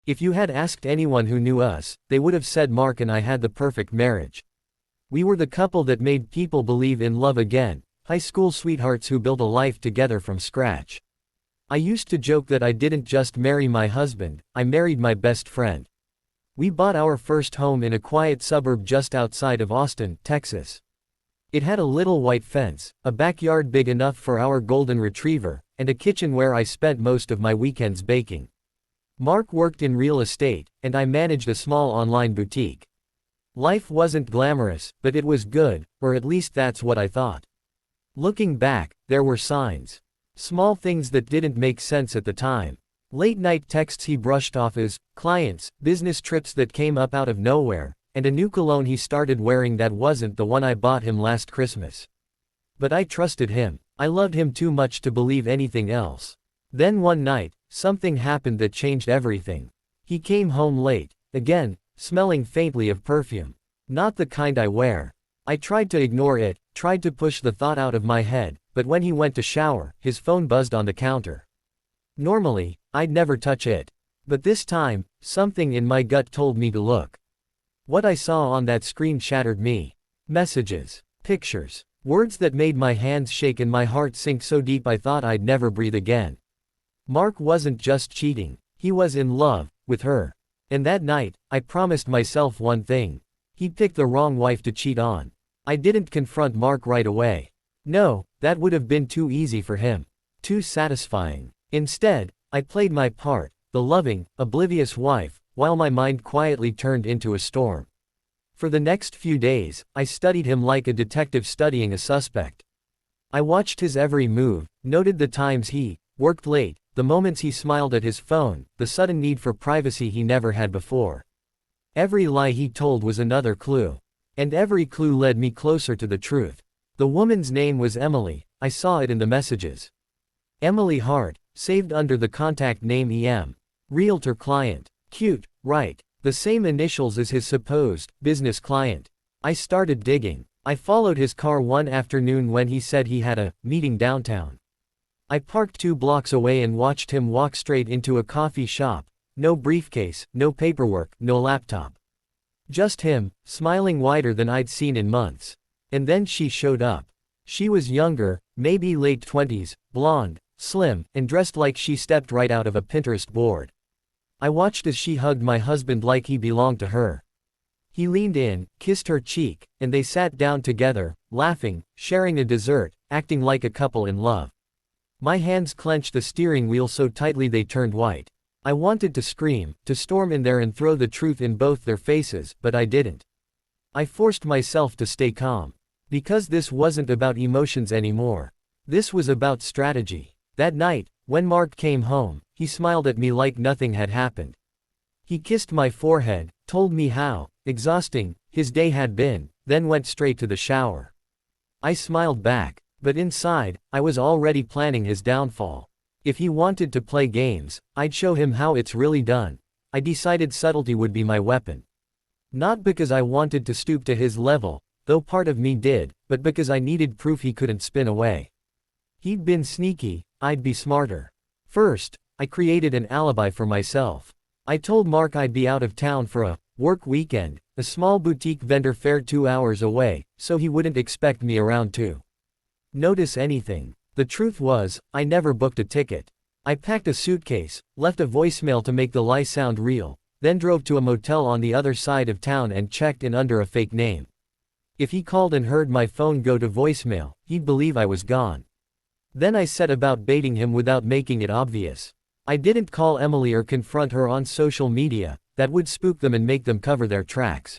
If you had asked anyone who knew us, they would have said Mark and I had the perfect marriage. We were the couple that made people believe in love again, high school sweethearts who built a life together from scratch. I used to joke that I didn't just marry my husband, I married my best friend. We bought our first home in a quiet suburb just outside of Austin, Texas. It had a little white fence, a backyard big enough for our golden retriever, and a kitchen where I spent most of my weekends baking. Mark worked in real estate, and I managed a small online boutique. Life wasn't glamorous, but it was good, or at least that's what I thought. Looking back, there were signs. Small things that didn't make sense at the time. Late-night texts he brushed off as clients, business trips that came up out of nowhere, and a new cologne he started wearing that wasn't the one I bought him last Christmas. But I trusted him. I loved him too much to believe anything else. Then one night, something happened that changed everything. He came home late, again, smelling faintly of perfume. Not the kind I wear. I tried to ignore it, tried to push the thought out of my head, but when he went to shower, his phone buzzed on the counter. Normally, I'd never touch it. But this time, something in my gut told me to look. What I saw on that screen shattered me. Messages, pictures, words that made my hands shake and my heart sink so deep I thought I'd never breathe again. Mark wasn't just cheating, he was in love with her. And that night, I promised myself one thing. He'd picked the wrong wife to cheat on. I didn't confront Mark right away. No, that would have been too easy for him. Too satisfying. Instead, I played my part, the loving, oblivious wife, while my mind quietly turned into a storm. For the next few days, I studied him like a detective studying a suspect. I watched his every move, noted the times he worked late, the moments he smiled at his phone, the sudden need for privacy he never had before. Every lie he told was another clue. And every clue led me closer to the truth. The woman's name was Emily, I saw it in the messages. Emily Hart, saved under the contact name EM. Realtor client. Cute, right? The same initials as his supposed business client. I started digging. I followed his car one afternoon when he said he had a meeting downtown. I parked 2 blocks away and watched him walk straight into a coffee shop. No briefcase, no paperwork, no laptop. Just him, smiling wider than I'd seen in months. And then she showed up. She was younger, maybe late 20s, blonde, slim, and dressed like she stepped right out of a Pinterest board. I watched as she hugged my husband like he belonged to her. He leaned in, kissed her cheek, and they sat down together, laughing, sharing a dessert, acting like a couple in love. My hands clenched the steering wheel so tightly they turned white. I wanted to scream, to storm in there and throw the truth in both their faces, but I didn't. I forced myself to stay calm. Because this wasn't about emotions anymore. This was about strategy. That night, when Mark came home, he smiled at me like nothing had happened. He kissed my forehead, told me how exhausting his day had been, then went straight to the shower. I smiled back, but inside, I was already planning his downfall. If he wanted to play games, I'd show him how it's really done. I decided subtlety would be my weapon. Not because I wanted to stoop to his level, though part of me did, but because I needed proof he couldn't spin away. He'd been sneaky, I'd be smarter. First, I created an alibi for myself. I told Mark I'd be out of town for a work weekend, a small boutique vendor fair 2 hours away, so he wouldn't expect me around to notice anything. The truth was, I never booked a ticket. I packed a suitcase, left a voicemail to make the lie sound real, then drove to a motel on the other side of town and checked in under a fake name. If he called and heard my phone go to voicemail, he'd believe I was gone. Then I set about baiting him without making it obvious. I didn't call Emily or confront her on social media, that would spook them and make them cover their tracks.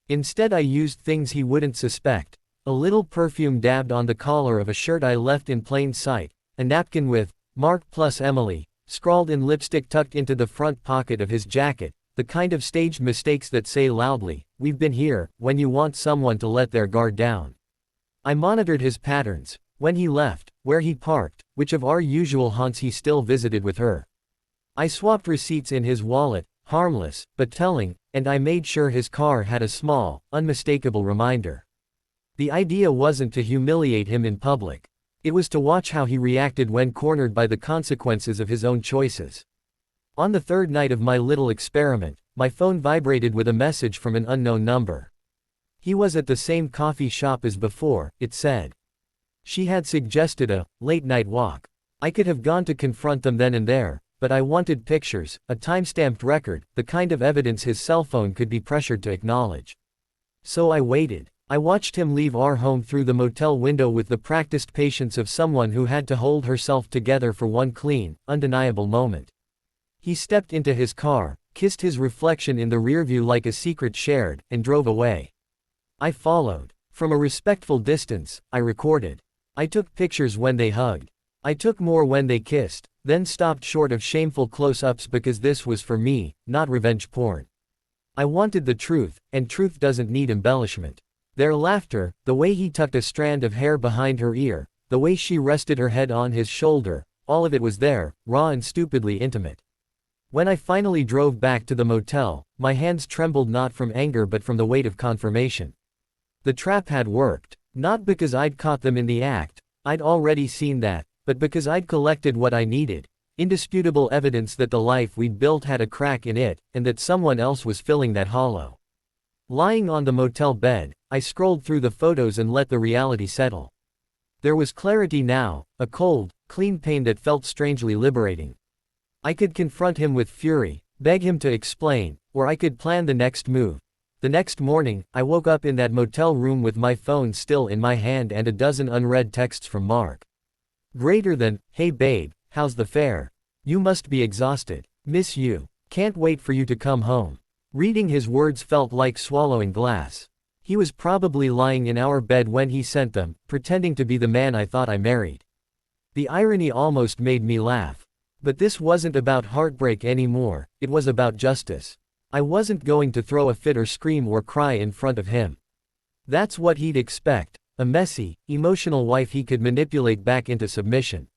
Instead I used things he wouldn't suspect. A little perfume dabbed on the collar of a shirt I left in plain sight, a napkin with, Mark plus Emily, scrawled in lipstick tucked into the front pocket of his jacket, the kind of staged mistakes that say loudly, "We've been here," when you want someone to let their guard down. I monitored his patterns, when he left, where he parked, which of our usual haunts he still visited with her. I swapped receipts in his wallet, harmless, but telling, and I made sure his car had a small, unmistakable reminder. The idea wasn't to humiliate him in public. It was to watch how he reacted when cornered by the consequences of his own choices. On the third night of my little experiment, my phone vibrated with a message from an unknown number. He was at the same coffee shop as before, it said. She had suggested a late-night walk. I could have gone to confront them then and there, but I wanted pictures, a time-stamped record, the kind of evidence his cell phone could be pressured to acknowledge. So I waited. I watched him leave our home through the motel window with the practiced patience of someone who had to hold herself together for one clean, undeniable moment. He stepped into his car, kissed his reflection in the rearview like a secret shared, and drove away. I followed. From a respectful distance, I recorded. I took pictures when they hugged. I took more when they kissed, then stopped short of shameful close-ups because this was for me, not revenge porn. I wanted the truth, and truth doesn't need embellishment. Their laughter, the way he tucked a strand of hair behind her ear, the way she rested her head on his shoulder, all of it was there, raw and stupidly intimate. When I finally drove back to the motel, my hands trembled not from anger but from the weight of confirmation. The trap had worked, not because I'd caught them in the act, I'd already seen that, but because I'd collected what I needed, indisputable evidence that the life we'd built had a crack in it, and that someone else was filling that hollow. Lying on the motel bed, I scrolled through the photos and let the reality settle. There was clarity now, a cold, clean pain that felt strangely liberating. I could confront him with fury, beg him to explain, or I could plan the next move. The next morning, I woke up in that motel room with my phone still in my hand and a dozen unread texts from Mark. Greater than, "Hey babe, how's the fare? You must be exhausted. Miss you. Can't wait for you to come home." Reading his words felt like swallowing glass. He was probably lying in our bed when he sent them, pretending to be the man I thought I married. The irony almost made me laugh. But this wasn't about heartbreak anymore, it was about justice. I wasn't going to throw a fit or scream or cry in front of him. That's what he'd expect, a messy, emotional wife he could manipulate back into submission.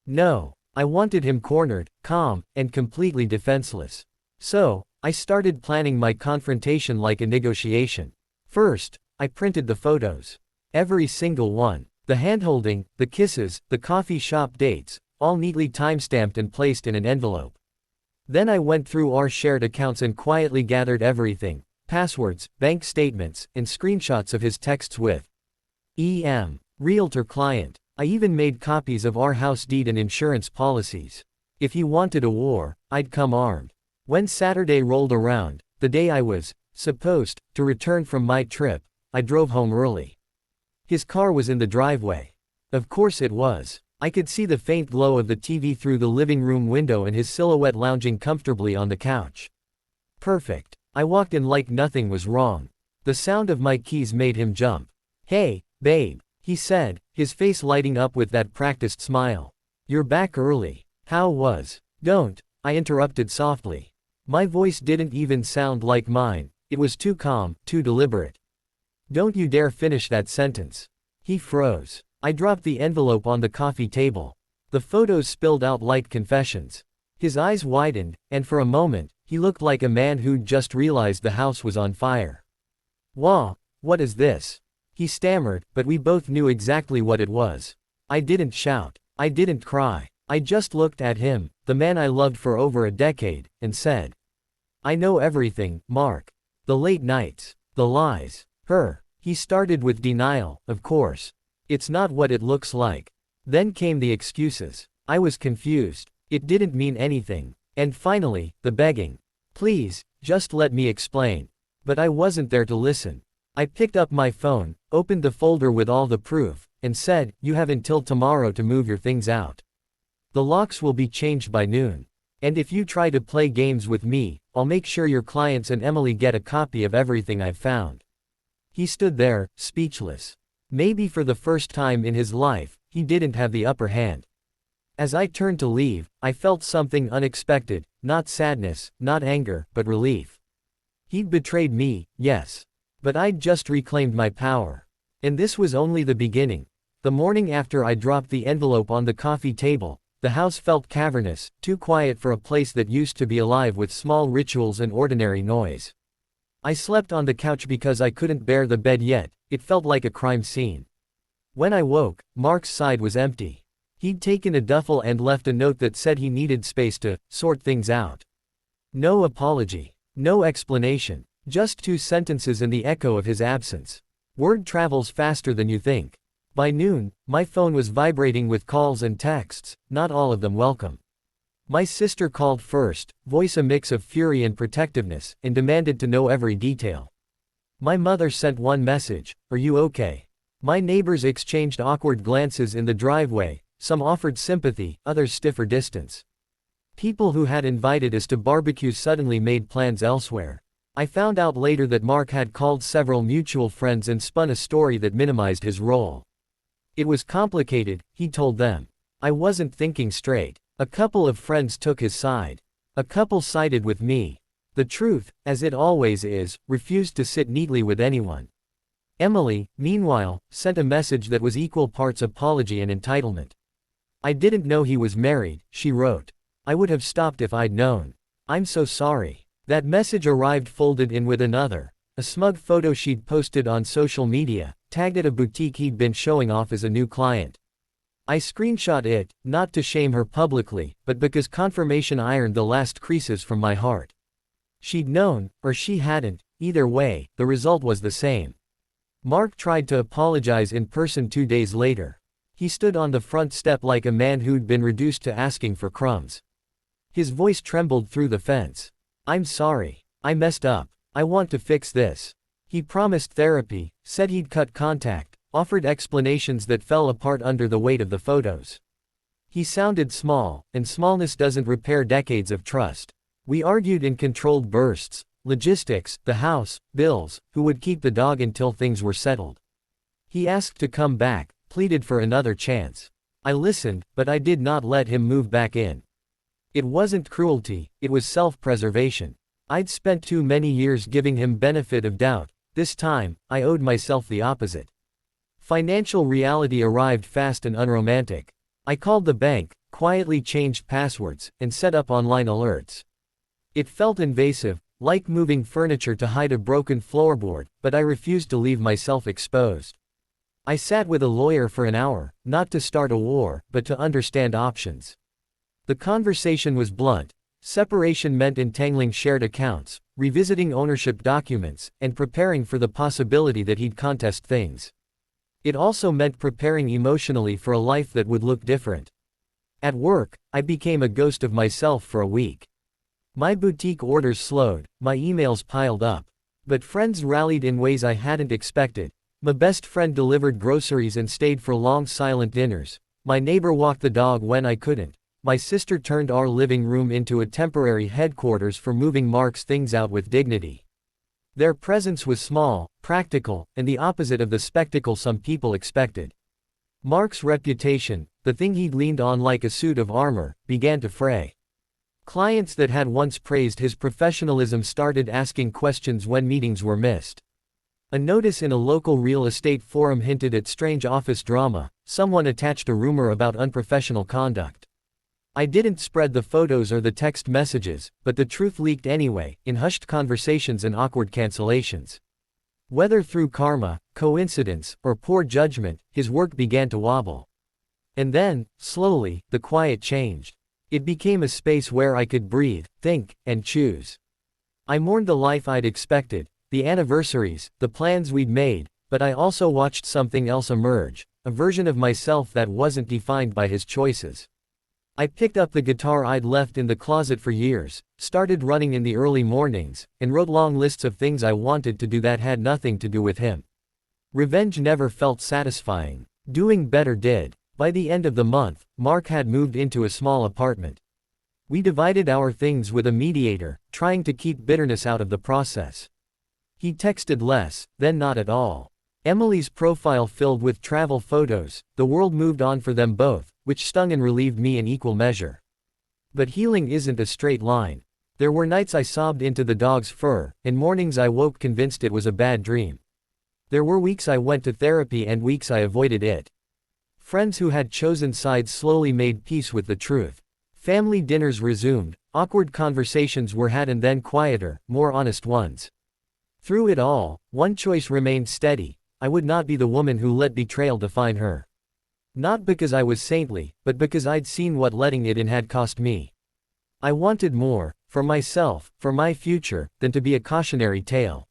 No, I wanted him cornered, calm, and completely defenseless. So, I started planning my confrontation like a negotiation. First, I printed the photos. Every single one. The handholding, the kisses, the coffee shop dates, all neatly timestamped and placed in an envelope. Then I went through our shared accounts and quietly gathered everything, passwords, bank statements, and screenshots of his texts with E.M. Realtor client. I even made copies of our house deed and insurance policies. If he wanted a war, I'd come armed. When Saturday rolled around, the day I was supposed to return from my trip, I drove home early. His car was in the driveway. Of course it was. I could see the faint glow of the TV through the living room window and his silhouette lounging comfortably on the couch. Perfect. I walked in like nothing was wrong. The sound of my keys made him jump. "Hey, babe," he said, his face lighting up with that practiced smile. "You're back early. How was?" "Don't," I interrupted softly. My voice didn't even sound like mine, it was too calm, too deliberate. "Don't you dare finish that sentence." He froze. I dropped the envelope on the coffee table. The photos spilled out like confessions. His eyes widened, and for a moment, he looked like a man who'd just realized the house was on fire. "Wah, what is this?" he stammered, but we both knew exactly what it was. I didn't shout. I didn't cry. I just looked at him, the man I loved for over a decade, and said, "I know everything, Mark. The late nights, the lies, her." He started with denial, of course. "It's not what it looks like." Then came the excuses. I was confused. It didn't mean anything. And finally, the begging. "Please, just let me explain." But I wasn't there to listen. I picked up my phone, opened the folder with all the proof, and said, "You have until tomorrow to move your things out. The locks will be changed by noon. And if you try to play games with me, I'll make sure your clients and Emily get a copy of everything I've found." He stood there, speechless. Maybe for the first time in his life, he didn't have the upper hand. As I turned to leave, I felt something unexpected, not sadness, not anger, but relief. He'd betrayed me, yes. But I'd just reclaimed my power. And this was only the beginning. The morning after I dropped the envelope on the coffee table, the house felt cavernous, too quiet for a place that used to be alive with small rituals and ordinary noise. I slept on the couch because I couldn't bear the bed yet, it felt like a crime scene. When I woke, Mark's side was empty. He'd taken a duffel and left a note that said he needed space to sort things out. No apology. No explanation. Just 2 sentences and the echo of his absence. Word travels faster than you think. By noon, my phone was vibrating with calls and texts, not all of them welcome. My sister called first, voice a mix of fury and protectiveness, and demanded to know every detail. My mother sent one message, "Are you okay?" My neighbors exchanged awkward glances in the driveway, some offered sympathy, others stiffer distance. People who had invited us to barbecues suddenly made plans elsewhere. I found out later that Mark had called several mutual friends and spun a story that minimized his role. It was complicated, he told them. I wasn't thinking straight. A couple of friends took his side. A couple sided with me. The truth, as it always is, refused to sit neatly with anyone. Emily, meanwhile, sent a message that was equal parts apology and entitlement. I didn't know he was married, she wrote. I would have stopped if I'd known. I'm so sorry. That message arrived folded in with another, a smug photo she'd posted on social media, tagged at a boutique he'd been showing off as a new client. I screenshot it, not to shame her publicly, but because confirmation ironed the last creases from my heart. She'd known, or she hadn't, either way, the result was the same. Mark tried to apologize in person 2 days later. He stood on the front step like a man who'd been reduced to asking for crumbs. His voice trembled through the fence. I'm sorry. I messed up. I want to fix this. He promised therapy, said he'd cut contact, offered explanations that fell apart under the weight of the photos. He sounded small, and smallness doesn't repair decades of trust. We argued in controlled bursts, logistics, the house, bills, who would keep the dog until things were settled. He asked to come back, pleaded for another chance. I listened, but I did not let him move back in. It wasn't cruelty, it was self-preservation. I'd spent too many years giving him benefit of doubt. This time, I owed myself the opposite. Financial reality arrived fast and unromantic. I called the bank, quietly changed passwords, and set up online alerts. It felt invasive, like moving furniture to hide a broken floorboard, but I refused to leave myself exposed. I sat with a lawyer for an hour, not to start a war, but to understand options. The conversation was blunt. Separation meant entangling shared accounts, revisiting ownership documents, and preparing for the possibility that he'd contest things. It also meant preparing emotionally for a life that would look different. At work, I became a ghost of myself for a week. My boutique orders slowed, my emails piled up. But friends rallied in ways I hadn't expected. My best friend delivered groceries and stayed for long silent dinners. My neighbor walked the dog when I couldn't. My sister turned our living room into a temporary headquarters for moving Mark's things out with dignity. Their presence was small, practical, and the opposite of the spectacle some people expected. Mark's reputation, the thing he'd leaned on like a suit of armor, began to fray. Clients that had once praised his professionalism started asking questions when meetings were missed. A notice in a local real estate forum hinted at strange office drama. Someone attached a rumor about unprofessional conduct. I didn't spread the photos or the text messages, but the truth leaked anyway, in hushed conversations and awkward cancellations. Whether through karma, coincidence, or poor judgment, his work began to wobble. And then, slowly, the quiet changed. It became a space where I could breathe, think, and choose. I mourned the life I'd expected, the anniversaries, the plans we'd made, but I also watched something else emerge, a version of myself that wasn't defined by his choices. I picked up the guitar I'd left in the closet for years, started running in the early mornings, and wrote long lists of things I wanted to do that had nothing to do with him. Revenge never felt satisfying. Doing better did. By the end of the month, Mark had moved into a small apartment. We divided our things with a mediator, trying to keep bitterness out of the process. He texted less, then not at all. Emily's profile filled with travel photos. The world moved on for them both, which stung and relieved me in equal measure. But healing isn't a straight line. There were nights I sobbed into the dog's fur, and mornings I woke convinced it was a bad dream. There were weeks I went to therapy and weeks I avoided it. Friends who had chosen sides slowly made peace with the truth. Family dinners resumed, awkward conversations were had and then quieter, more honest ones. Through it all, one choice remained steady. I would not be the woman who let betrayal define her. Not because I was saintly, but because I'd seen what letting it in had cost me. I wanted more, for myself, for my future, than to be a cautionary tale.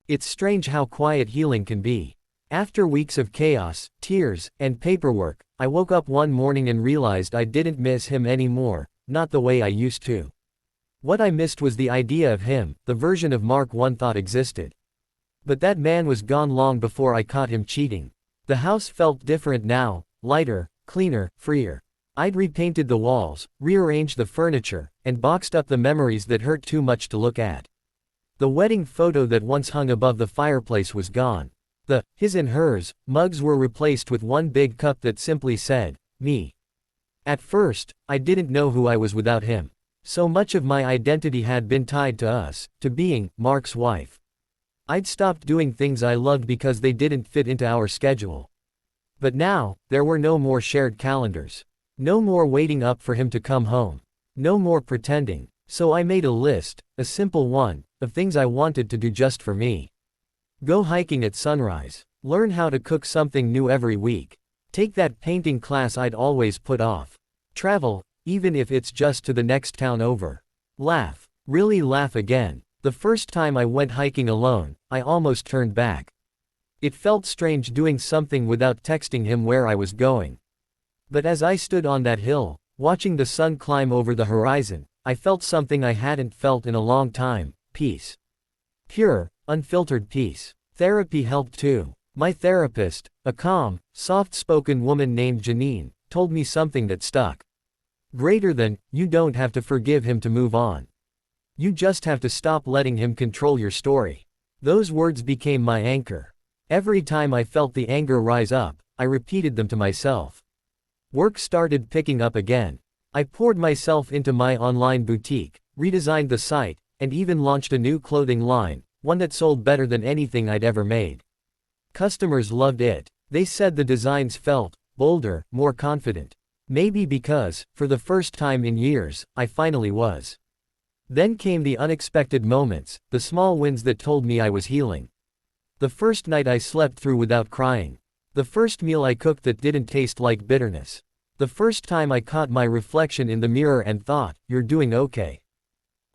It's strange how quiet healing can be. After weeks of chaos, tears, and paperwork, I woke up one morning and realized I didn't miss him anymore, not the way I used to. What I missed was the idea of him, the version of Mark one thought existed. But that man was gone long before I caught him cheating. The house felt different now, lighter, cleaner, freer. I'd repainted the walls, rearranged the furniture, and boxed up the memories that hurt too much to look at. The wedding photo that once hung above the fireplace was gone. The his and hers mugs were replaced with one big cup that simply said, me. At first, I didn't know who I was without him. So much of my identity had been tied to us, to being Mark's wife. I'd stopped doing things I loved because they didn't fit into our schedule. But now, there were no more shared calendars. No more waiting up for him to come home. No more pretending. So I made a list, a simple one, of things I wanted to do just for me. Go hiking at sunrise. Learn how to cook something new every week. Take that painting class I'd always put off. Travel, even if it's just to the next town over. Laugh. Really laugh again. The first time I went hiking alone, I almost turned back. It felt strange doing something without texting him where I was going. But as I stood on that hill, watching the sun climb over the horizon, I felt something I hadn't felt in a long time, peace. Pure, unfiltered peace. Therapy helped too. My therapist, a calm, soft-spoken woman named Janine, told me something that stuck. Greater than, you don't have to forgive him to move on. You just have to stop letting him control your story. Those words became my anchor. Every time I felt the anger rise up, I repeated them to myself. Work started picking up again. I poured myself into my online boutique, redesigned the site, and even launched a new clothing line, one that sold better than anything I'd ever made. Customers loved it. They said the designs felt bolder, more confident. Maybe because, for the first time in years, I finally was. Then came the unexpected moments, the small wins that told me I was healing. The first night I slept through without crying. The first meal I cooked that didn't taste like bitterness. The first time I caught my reflection in the mirror and thought, you're doing okay.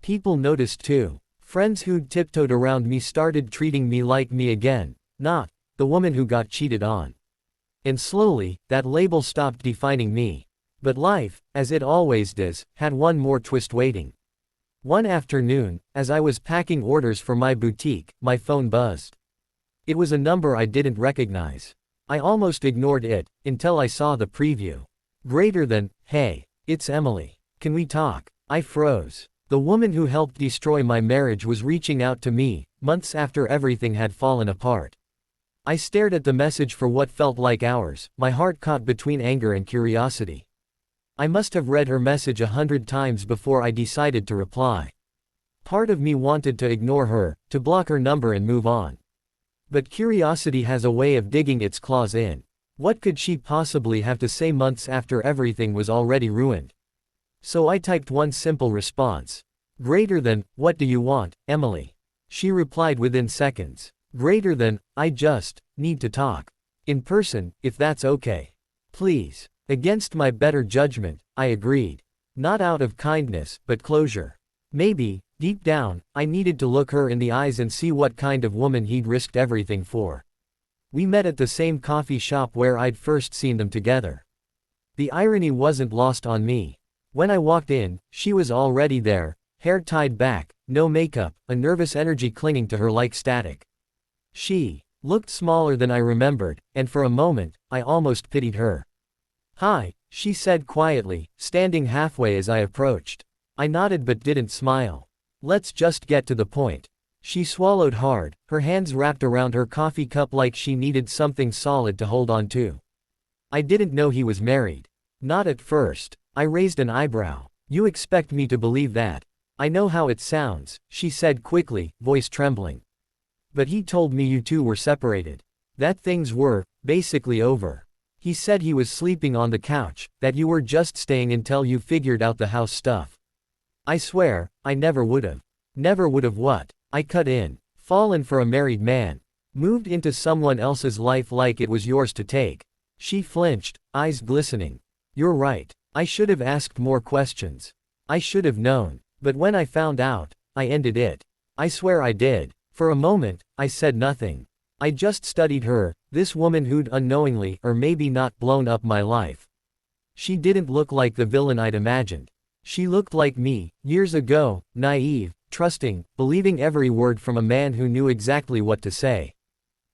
People noticed too. Friends who'd tiptoed around me started treating me like me again, not the woman who got cheated on. And slowly, that label stopped defining me. But life, as it always does, had one more twist waiting. One afternoon, as I was packing orders for my boutique, my phone buzzed. It was a number I didn't recognize. I almost ignored it, until I saw the preview. Greater than, hey, it's Emily. Can we talk? I froze. The woman who helped destroy my marriage was reaching out to me, months after everything had fallen apart. I stared at the message for what felt like hours, my heart caught between anger and curiosity. I must have read her message 100 times before I decided to reply. Part of me wanted to ignore her, to block her number and move on. But curiosity has a way of digging its claws in. What could she possibly have to say months after everything was already ruined? So I typed one simple response. Greater than, what do you want, Emily? She replied within seconds. Greater than, I just need to talk. In person, if that's okay. Please. Against my better judgment, I agreed. Not out of kindness, but closure. Maybe, deep down, I needed to look her in the eyes and see what kind of woman he'd risked everything for. We met at the same coffee shop where I'd first seen them together. The irony wasn't lost on me. When I walked in, she was already there, hair tied back, no makeup, a nervous energy clinging to her like static. She looked smaller than I remembered, and for a moment, I almost pitied her. Hi, she said quietly, standing halfway as I approached. I nodded but didn't smile. Let's just get to the point. She swallowed hard, her hands wrapped around her coffee cup like she needed something solid to hold on to. I didn't know he was married. Not at first. I raised an eyebrow. You expect me to believe that? I know how it sounds, she said quickly, voice trembling. But he told me you two were separated. That things were, basically over. He said he was sleeping on the couch, that you were just staying until you figured out the house stuff. I swear, I never would've. Never would've what? I cut in. Fallen for a married man. Moved into someone else's life like it was yours to take. She flinched, eyes glistening. You're right. I should have asked more questions. I should have known. But when I found out, I ended it. I swear I did. For a moment, I said nothing. I just studied her, this woman who'd unknowingly or maybe not blown up my life. She didn't look like the villain I'd imagined. She looked like me, years ago, naive, trusting, believing every word from a man who knew exactly what to say.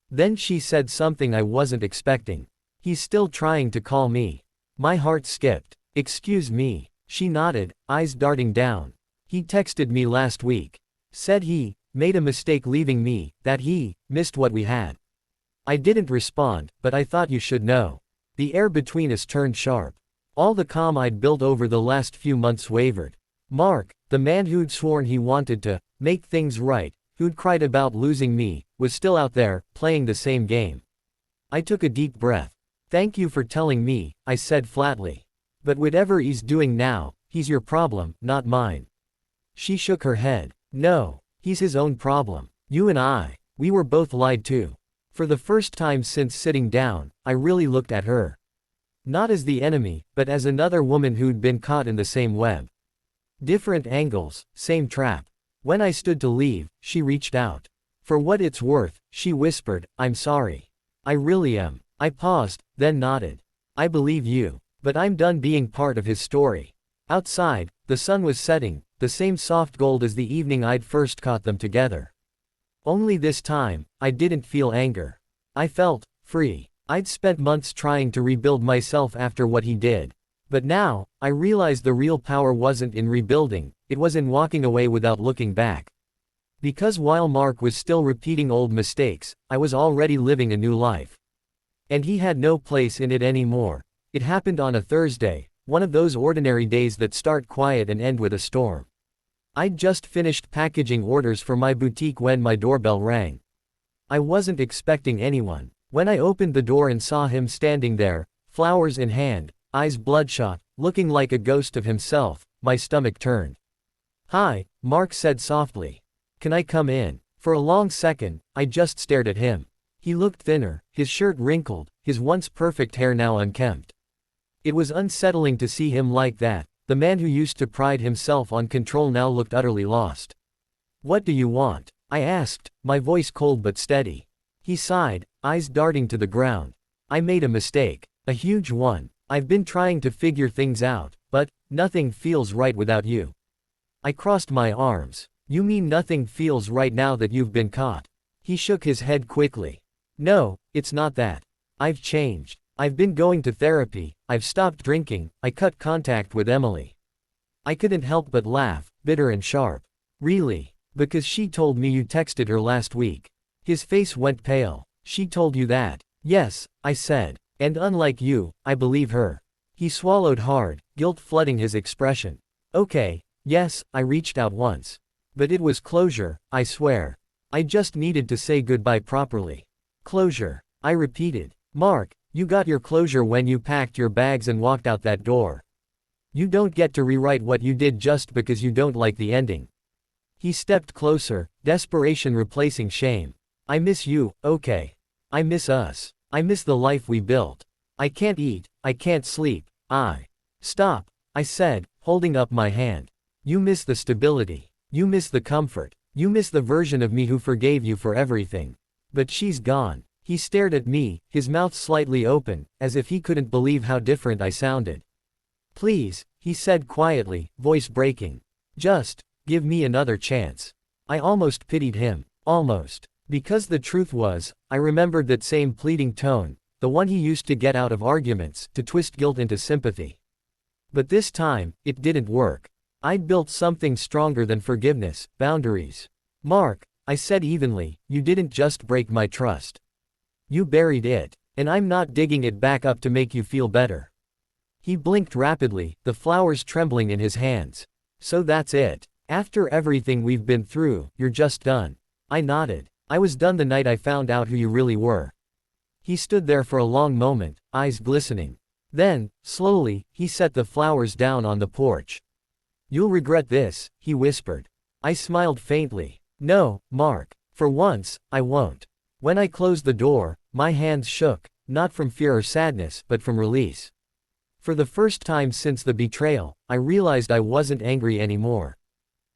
Then she said something I wasn't expecting. He's still trying to call me. My heart skipped. Excuse me. She nodded, eyes darting down. He texted me last week. Said he made a mistake leaving me, that he missed what we had. I didn't respond, but I thought you should know. The air between us turned sharp. All the calm I'd built over the last few months wavered. Mark, the man who'd sworn he wanted to make things right, who'd cried about losing me, was still out there, playing the same game. I took a deep breath. Thank you for telling me, I said flatly. But whatever he's doing now, he's your problem, not mine. She shook her head. No, he's his own problem. You and we were both lied to. For the first time since sitting down, I really looked at her. Not as the enemy, but as another woman who'd been caught in the same web. Different angles, same trap. When I stood to leave, she reached out. For what it's worth, she whispered, I'm sorry. I really am. I paused, then nodded. I believe you. But I'm done being part of his story. Outside, the sun was setting, the same soft gold as the evening I'd first caught them together. Only this time, I didn't feel anger. I felt free. I'd spent months trying to rebuild myself after what he did. But now, I realized the real power wasn't in rebuilding, it was in walking away without looking back. Because while Mark was still repeating old mistakes, I was already living a new life. And he had no place in it anymore. It happened on a Thursday, one of those ordinary days that start quiet and end with a storm. I'd just finished packaging orders for my boutique when my doorbell rang. I wasn't expecting anyone. When I opened the door and saw him standing there, flowers in hand, eyes bloodshot, looking like a ghost of himself, my stomach turned. Hi, Mark said softly. Can I come in? For a long second, I just stared at him. He looked thinner, his shirt wrinkled, his once perfect hair now unkempt. It was unsettling to see him like that. The man who used to pride himself on control now looked utterly lost. What do you want? I asked, my voice cold but steady. He sighed, eyes darting to the ground. I made a mistake. A huge one. I've been trying to figure things out, but nothing feels right without you. I crossed my arms. You mean nothing feels right now that you've been caught? He shook his head quickly. No, it's not that. I've changed. I've been going to therapy, I've stopped drinking, I cut contact with Emily. I couldn't help but laugh, bitter and sharp. Really? Because she told me you texted her last week. His face went pale. She told you that? Yes, I said. And unlike you, I believe her. He swallowed hard, guilt flooding his expression. Okay, yes, I reached out once. But it was closure, I swear. I just needed to say goodbye properly. Closure, I repeated. Mark, you got your closure when you packed your bags and walked out that door. You don't get to rewrite what you did just because you don't like the ending. He stepped closer, desperation replacing shame. I miss you, okay. I miss us. I miss the life we built. I can't eat, I can't sleep, Stop, I said, holding up my hand. You miss the stability. You miss the comfort. You miss the version of me who forgave you for everything. But she's gone. He stared at me, his mouth slightly open, as if he couldn't believe how different I sounded. Please, he said quietly, voice breaking. Just give me another chance. I almost pitied him. Almost. Because the truth was, I remembered that same pleading tone, the one he used to get out of arguments, to twist guilt into sympathy. But this time, it didn't work. I'd built something stronger than forgiveness, boundaries. Mark, I said evenly, you didn't just break my trust. You buried it. And I'm not digging it back up to make you feel better. He blinked rapidly, the flowers trembling in his hands. So that's it. After everything we've been through, you're just done. I nodded. I was done the night I found out who you really were. He stood there for a long moment, eyes glistening. Then, slowly, he set the flowers down on the porch. You'll regret this, he whispered. I smiled faintly. No, Mark. For once, I won't. When I closed the door, my hands shook, not from fear or sadness, but from release. For the first time since the betrayal, I realized I wasn't angry anymore.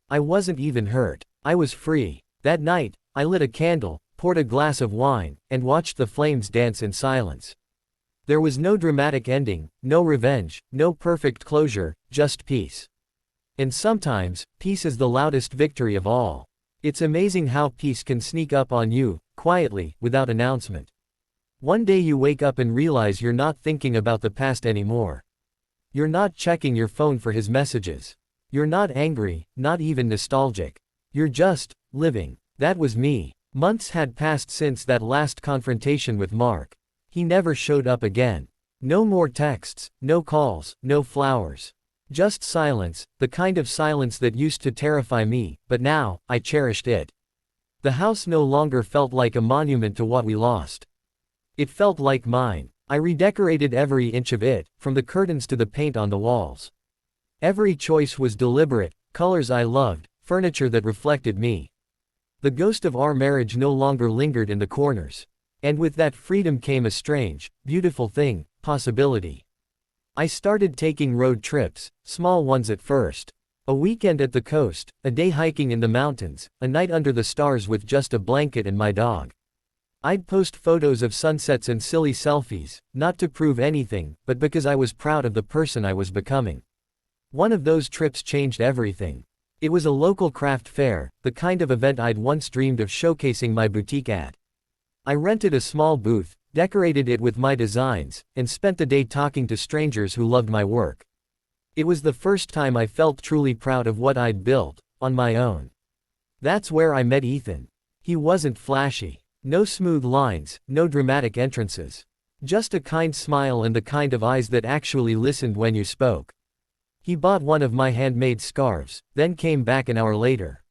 I wasn't even hurt. I was free. That night, I lit a candle, poured a glass of wine, and watched the flames dance in silence. There was no dramatic ending, no revenge, no perfect closure, just peace. And sometimes, peace is the loudest victory of all. It's amazing how peace can sneak up on you, quietly, without announcement. One day you wake up and realize you're not thinking about the past anymore. You're not checking your phone for his messages. You're not angry, not even nostalgic. You're just living. That was me. Months had passed since that last confrontation with Mark. He never showed up again. No more texts, no calls, no flowers. Just silence, the kind of silence that used to terrify me, but now, I cherished it. The house no longer felt like a monument to what we lost. It felt like mine. I redecorated every inch of it, from the curtains to the paint on the walls. Every choice was deliberate, colors I loved, furniture that reflected me. The ghost of our marriage no longer lingered in the corners. And with that freedom came a strange, beautiful thing, possibility. I started taking road trips, small ones at first. A weekend at the coast, a day hiking in the mountains, a night under the stars with just a blanket and my dog. I'd post photos of sunsets and silly selfies, not to prove anything, but because I was proud of the person I was becoming. One of those trips changed everything. It was a local craft fair, the kind of event I'd once dreamed of showcasing my boutique at. I rented a small booth, decorated it with my designs, and spent the day talking to strangers who loved my work. It was the first time I felt truly proud of what I'd built, on my own. That's where I met Ethan. He wasn't flashy. No smooth lines, no dramatic entrances. Just a kind smile and the kind of eyes that actually listened when you spoke. He bought one of my handmade scarves, then came back an hour later.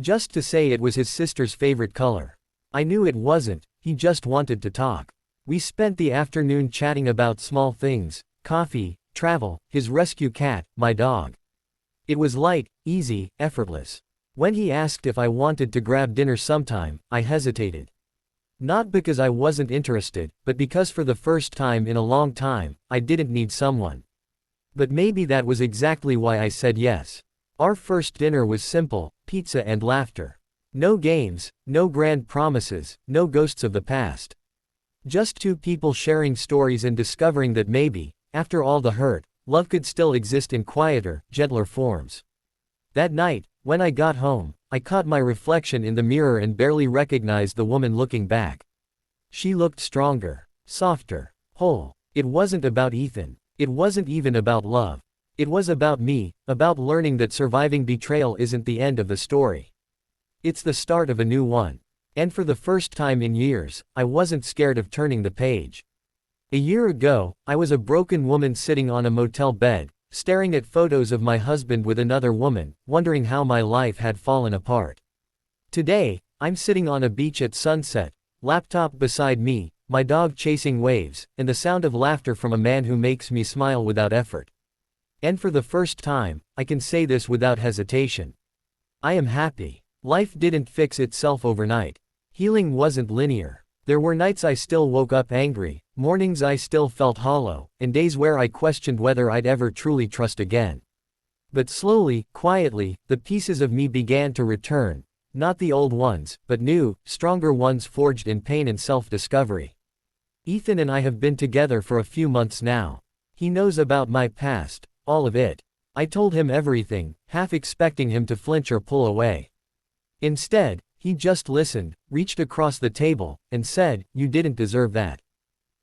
Just to say it was his sister's favorite color. I knew it wasn't, he just wanted to talk. We spent the afternoon chatting about small things, coffee, travel, his rescue cat, my dog. It was light, easy, effortless. When he asked if I wanted to grab dinner sometime, I hesitated. Not because I wasn't interested, but because for the first time in a long time, I didn't need someone. But maybe that was exactly why I said yes. Our first dinner was simple, pizza and laughter. No games, no grand promises, no ghosts of the past. Just two people sharing stories and discovering that maybe, after all the hurt, love could still exist in quieter, gentler forms. That night, when I got home, I caught my reflection in the mirror and barely recognized the woman looking back. She looked stronger, softer, whole. It wasn't about Ethan. It wasn't even about love. It was about me, about learning that surviving betrayal isn't the end of the story. It's the start of a new one. And for the first time in years, I wasn't scared of turning the page. A year ago, I was a broken woman sitting on a motel bed, staring at photos of my husband with another woman, wondering how my life had fallen apart. Today, I'm sitting on a beach at sunset, laptop beside me, my dog chasing waves, and the sound of laughter from a man who makes me smile without effort. And for the first time, I can say this without hesitation. I am happy. Life didn't fix itself overnight. Healing wasn't linear. There were nights I still woke up angry, mornings I still felt hollow, and days where I questioned whether I'd ever truly trust again. But slowly, quietly, the pieces of me began to return, not the old ones, but new, stronger ones forged in pain and self-discovery. Ethan and I have been together for a few months now. He knows about my past, all of it. I told him everything, half expecting him to flinch or pull away. Instead, he just listened, reached across the table, and said, "You didn't deserve that.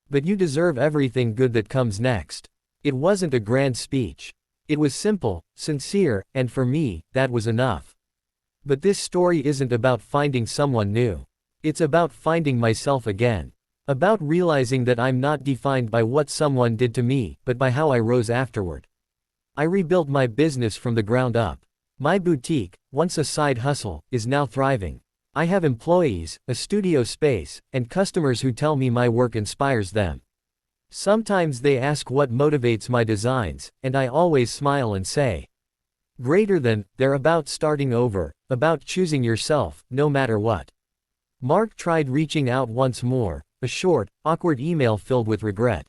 But you deserve everything good that comes next." It wasn't a grand speech. It was simple, sincere, and for me, that was enough. But this story isn't about finding someone new. It's about finding myself again. About realizing that I'm not defined by what someone did to me, but by how I rose afterward. I rebuilt my business from the ground up. My boutique, once a side hustle, is now thriving. I have employees, a studio space, and customers who tell me my work inspires them. Sometimes they ask what motivates my designs, and I always smile and say, greater than, they're about starting over, about choosing yourself, no matter what. Mark tried reaching out once more, a short, awkward email filled with regret.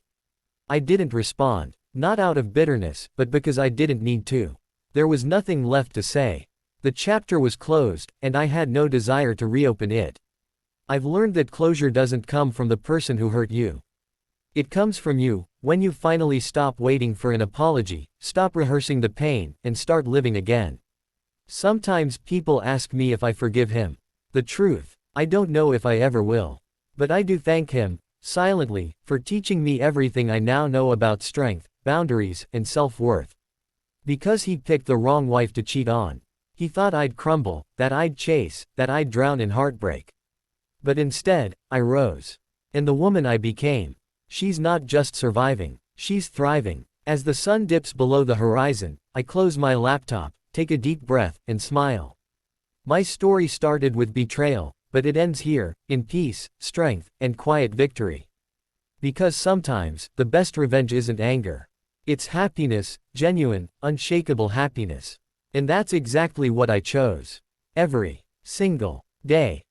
I didn't respond. Not out of bitterness, but because I didn't need to. There was nothing left to say. The chapter was closed, and I had no desire to reopen it. I've learned that closure doesn't come from the person who hurt you. It comes from you, when you finally stop waiting for an apology, stop rehearsing the pain, and start living again. Sometimes people ask me if I forgive him. The truth, I don't know if I ever will. But I do thank him, silently, for teaching me everything I now know about strength, boundaries, and self-worth. Because he picked the wrong wife to cheat on. He thought I'd crumble, that I'd chase, that I'd drown in heartbreak. But instead, I rose. And the woman I became. She's not just surviving, she's thriving. As the sun dips below the horizon, I close my laptop, take a deep breath, and smile. My story started with betrayal, but it ends here, in peace, strength, and quiet victory. Because sometimes, the best revenge isn't anger. It's happiness, genuine, unshakable happiness. And that's exactly what I chose. Every single day.